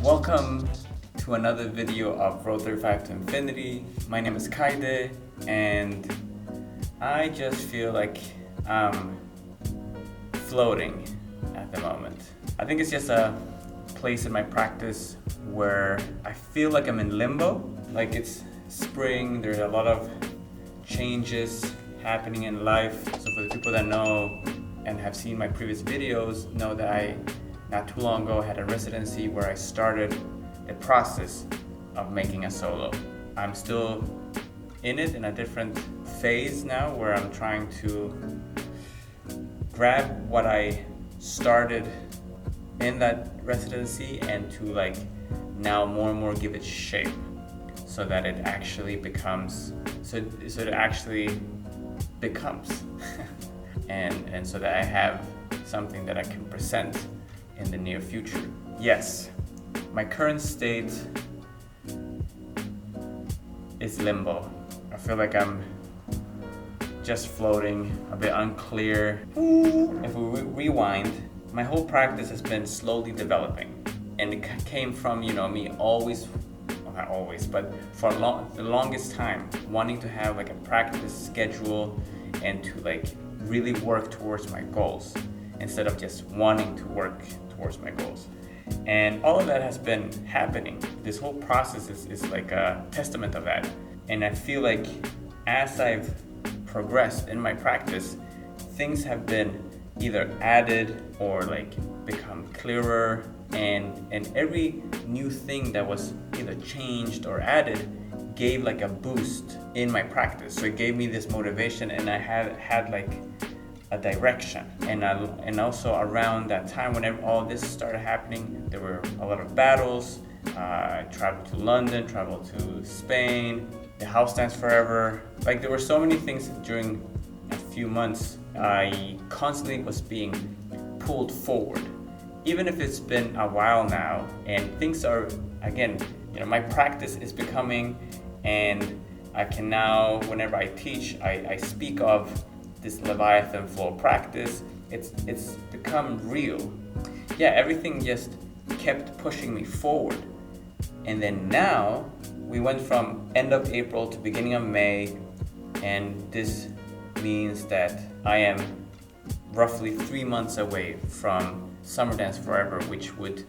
Welcome to another video of Road 35 to Infinity. My name is Kaide, and I just feel like I'm floating at the moment. I think it's just a place in my practice where I feel like I'm in limbo. Like it's spring, there's a lot of changes happening in life. So for the people that know and have seen my previous videos, know that I not too long ago had a residency where I started the process of making a solo. I'm still in it in a different phase now where I'm trying to grab what I started in that residency and to like now more and more give it shape so that it actually becomes and so that I have something that I can present in the near future. Yes, my current state is limbo. I feel like I'm just floating, a bit unclear. If we rewind, my whole practice has been slowly developing, and it came from, me always, well, not always, but for the longest time, wanting to have like a practice schedule and to like really work towards my goals instead of just wanting to work towards my goals. And all of that has been happening. This whole process is like a testament of that. And I feel like as I've progressed in my practice, things have been either added or like become clearer, and every new thing that was either changed or added gave like a boost in my practice. So it gave me this motivation, and I had like a direction. And also around that time, whenever all this started happening, there were a lot of battles. I traveled to London, traveled to Spain, the House Dance Forever. Like there were so many things during a few months. I constantly was being pulled forward, even if it's been a while now, and things are, again, my practice is becoming, and I can now, whenever I teach, I speak of this Leviathan flow practice. It's become real. Yeah, everything just kept pushing me forward. And then now we went from end of April to beginning of May, and this means that I am roughly 3 months away from Summer Dance Forever, which would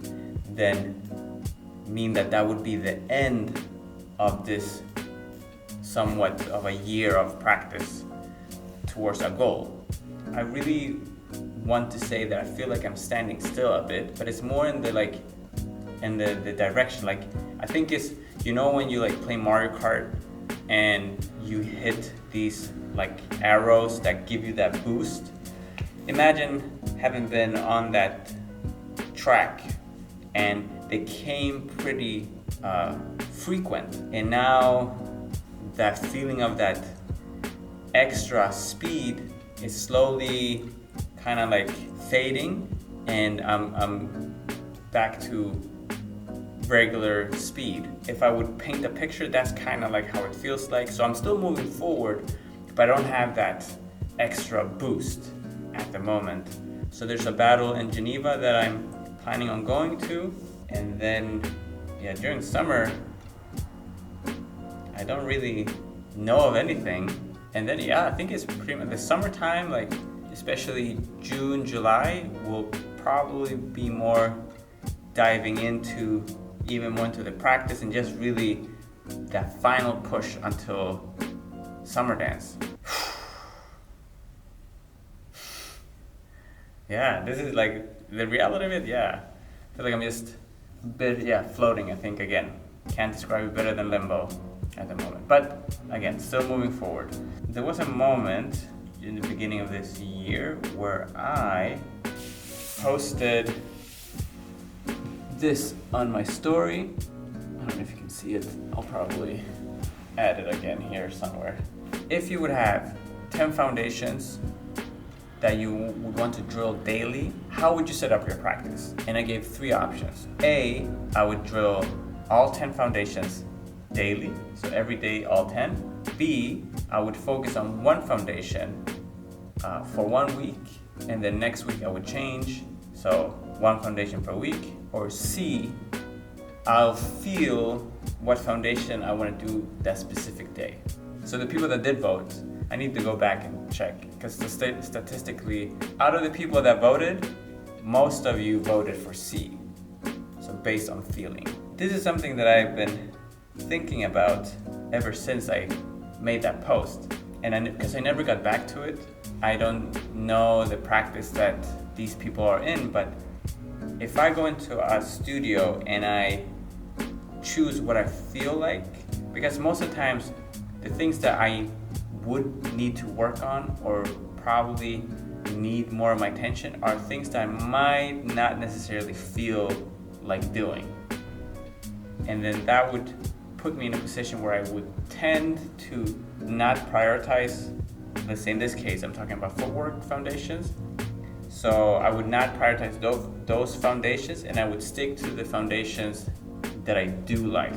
then mean that would be the end of this somewhat of a year of practice towards a goal. I really want to say that I feel like I'm standing still a bit, but it's more in the direction. Like I think it's when you like play Mario Kart and you hit these like arrows that give you that boost. Imagine having been on that track and they came pretty frequent, and now that feeling of that extra speed is slowly kind of like fading, and I'm back to regular speed. If I would paint a picture, that's kind of like how it feels like. So I'm still moving forward, but I don't have that extra boost at the moment. So there's a battle in Geneva that I'm planning on going to, and then during summer I don't really know of anything. And then I think it's pretty much the summertime, like especially June, July, will probably be more diving into even more into the practice and just really that final push until Summer Dance. Yeah, this is like the reality of it. Yeah, I feel like I'm just a bit floating. I think again, can't describe it better than limbo at the moment. But again, still moving forward. There was a moment in the beginning of this year where I posted this on my story. I don't know if you can see it. I'll probably add it again here somewhere. If you would have 10 foundations that you would want to drill daily, how would you set up your practice? And I gave 3 options. A, I would drill all 10 foundations daily, so every day all 10. B, I would focus on one foundation for 1 week and then next week I would change. So 1 foundation per week. Or C, I'll feel what foundation I want to do that specific day. So the people that did vote, I need to go back and check, because statistically, out of the people that voted, most of you voted for C. So based on feeling. This is something that I've been thinking about ever since I made that post. And because I never got back to it, I don't know the practice that these people are in, but if I go into a studio and I choose what I feel like, because most of the times the things that I would need to work on or probably need more of my attention are things that I might not necessarily feel like doing. And then that would put me in a position where I would tend to not prioritize, let's say in this case, I'm talking about footwork foundations. So I would not prioritize those foundations, and I would stick to the foundations that I do like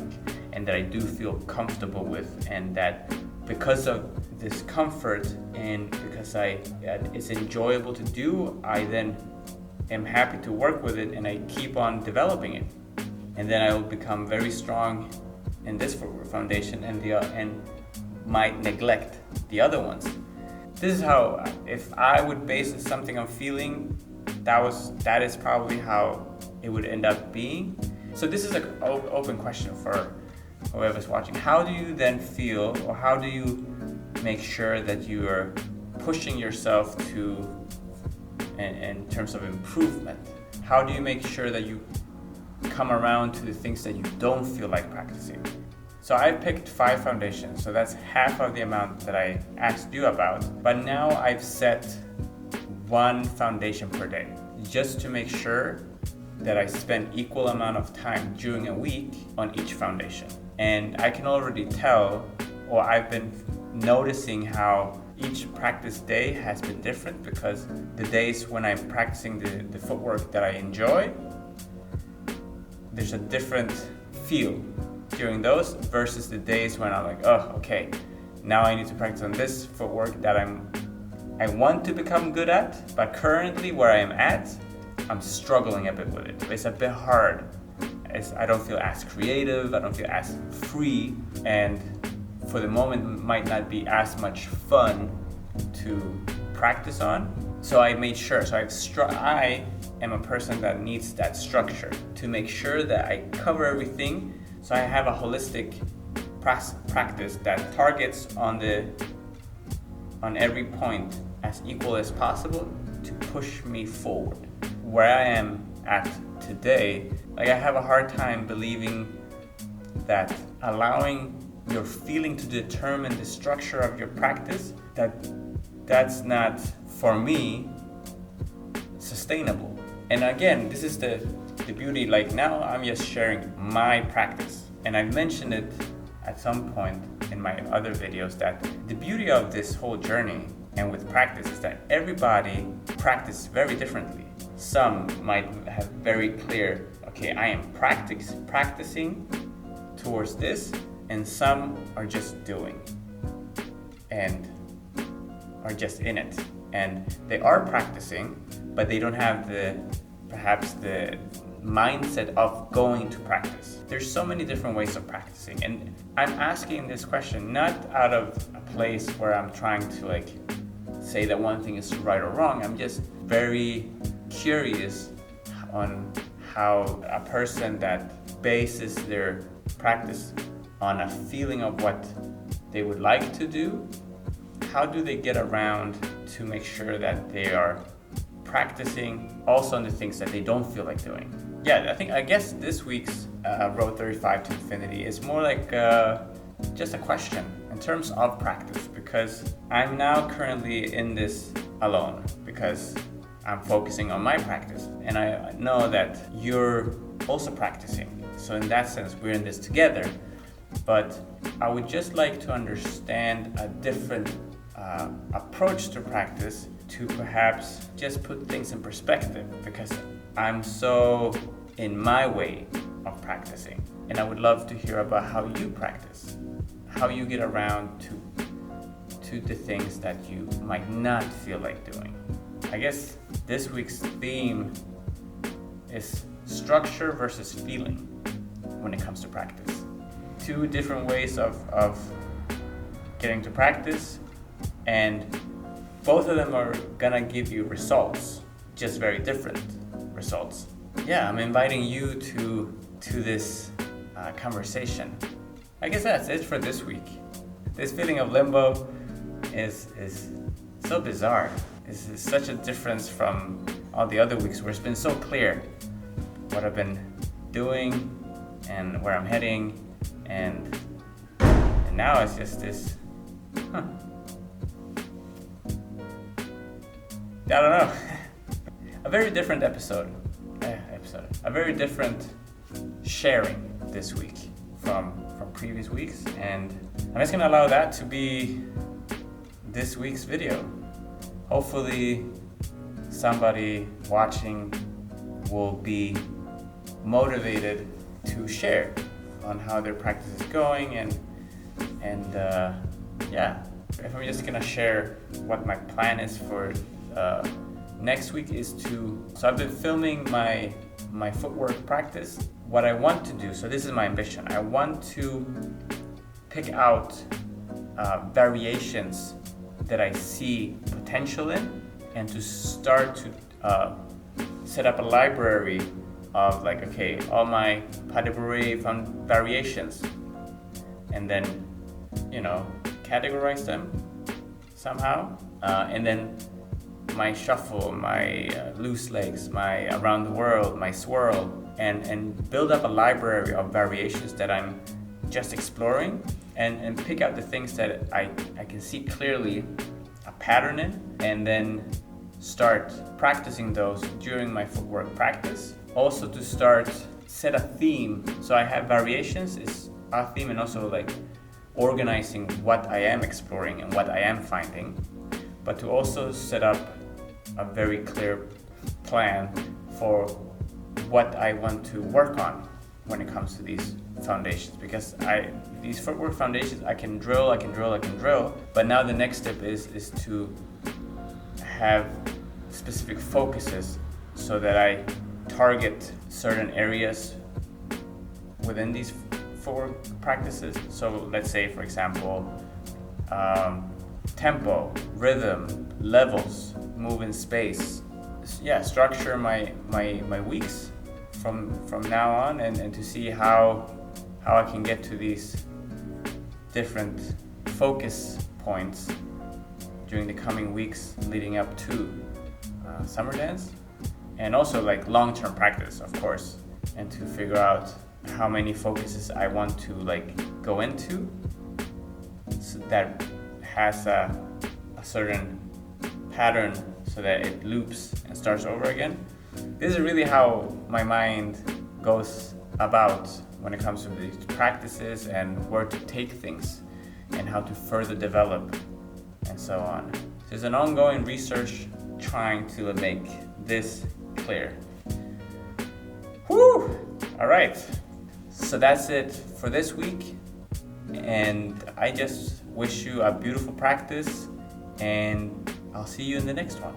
and that I do feel comfortable with, and that because of this comfort and because it's enjoyable to do, I then am happy to work with it and I keep on developing it. And then I will become very strong in this foundation and might neglect the other ones. This is how, if I would base something on feeling, that is probably how it would end up being. So this is an open question for whoever's watching. How do you then feel, or how do you make sure that you are pushing yourself in terms of improvement? How do you make sure that you come around to the things that you don't feel like practicing? So I picked 5 foundations, so that's half of the amount that I asked you about. But now I've set 1 foundation per day, just to make sure that I spend equal amount of time during a week on each foundation. And I can already tell, or I've been noticing how each practice day has been different, because the days when I'm practicing the footwork that I enjoy, there's a different feel during those versus the days when I'm like, oh, okay, now I need to practice on this footwork that I want to become good at, but currently where I am at, I'm struggling a bit with it. It's a bit hard. I don't feel as creative, I don't feel as free, and for the moment might not be as much fun to practice on. So I made sure, I am a person that needs that structure to make sure that I cover everything. So I have a holistic practice that targets on every point as equal as possible to push me forward. Where I am at today, I have a hard time believing that allowing your feeling to determine the structure of your practice, that's not, for me, sustainable. And again, this is the beauty, like now I'm just sharing my practice. And I've mentioned it at some point in my other videos that the beauty of this whole journey and with practice is that everybody practices very differently. Some might have very clear, okay, I am practicing towards this, and some are just doing and are just in it. And they are practicing, but they don't have perhaps the mindset of going to practice. There's so many different ways of practicing, and I'm asking this question not out of a place where I'm trying to say that one thing is right or wrong. I'm just very curious on how a person that bases their practice on a feeling of what they would like to do, how do they get around to make sure that they are practicing also on the things that they don't feel like doing. Yeah, I guess this week's Road 35 to Infinity is more like just a question in terms of practice, because I'm now currently in this alone because I'm focusing on my practice, and I know that you're also practicing. So in that sense, we're in this together. But I would just like to understand a different approach to practice, to perhaps just put things in perspective, because I'm so in my way of practicing, and I would love to hear about how you practice, how you get around to the things that you might not feel like doing. I guess this week's theme is structure versus feeling when it comes to practice. Two different ways of getting to practice, and both of them are gonna give you results, just very different results. Yeah, I'm inviting you to this conversation. I guess that's it for this week. This feeling of limbo is so bizarre. This is such a difference from all the other weeks where it's been so clear what I've been doing and where I'm heading, and now it's just this, I don't know. A very different episode. A very different sharing this week from previous weeks, and I'm just gonna allow that to be this week's video. Hopefully somebody watching will be motivated to share on how their practice is going, and yeah, if I'm just gonna share what my plan is for next week is so I've been filming my footwork practice. What I want to do, so this is my ambition, I want to pick out variations that I see potential in, and to start to set up a library of like, okay, all my pas de bourrée variations, and then, categorize them somehow, and then my shuffle, my loose legs, my around the world, my swirl, and build up a library of variations that I'm just exploring, and pick out the things that I can see clearly a pattern in, and then start practicing those during my footwork practice. Also to set a theme, so I have variations is a theme, and also like organizing what I am exploring and what I am finding, but to also set up a very clear plan for what I want to work on when it comes to these foundations, because these footwork foundations I can drill, but now the next step is to have specific focuses so that I target certain areas within these footwork practices. So let's say, for example, tempo, rhythm, levels, move in space. Yeah, structure my weeks from now on, and to see how I can get to these different focus points during the coming weeks leading up to summer dance, and also like long-term practice, of course, and to figure out how many focuses I want to like go into, so that has a certain pattern, so that it loops and starts over again. This is really how my mind goes about when it comes to these practices, and where to take things and how to further develop and so on. There's an ongoing research trying to make this clear. Whew! All right, so that's it for this week, and I just wish you a beautiful practice, and I'll see you in the next one.